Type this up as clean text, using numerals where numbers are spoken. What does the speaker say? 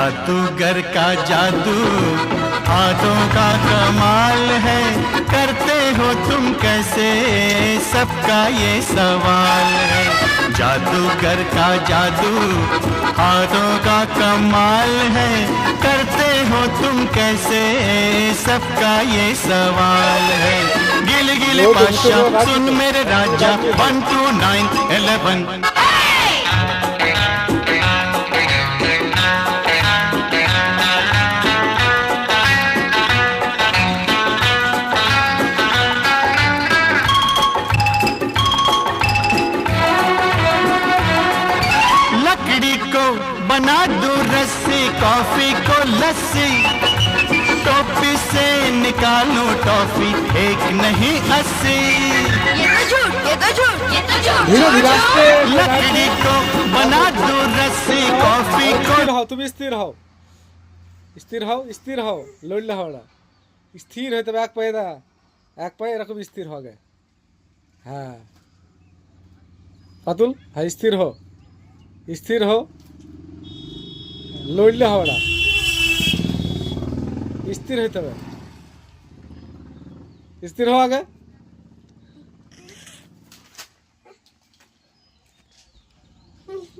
जादूगर का जादू हाथों का कमाल है, करते हो तुम कैसे सबका ये सवाल है। जादूगर का जादू हाथों का कमाल है, करते हो तुम कैसे सबका ये सवाल है। गिल गिल बादशाह सुन मेरे राजा 1 2 9 11। लकड़ी को बना दूं रस्सी, कॉफी को लस्सी, टोपी से निकालूं टॉफी, एक नहीं 80। ये तो झूठ, ये तो झूठ, ये तो झूठ। धीरे धीरे आस्ते लकड़ी को बना दूं रस्सी, कॉफी को। স্থির হও, তুমি স্থির হও, স্থির হও, স্থির হও, লড়লে হবে না। স্থির হইতে হবে, এক পায়ে দা, এক পায়ে এরকম স্থির হবে। হ্যাঁ পাতুল, হ্যাঁ স্থির হও, স্থির হও, লড়লে হবে না, স্থির হইতে হবে, স্থির হও আগে।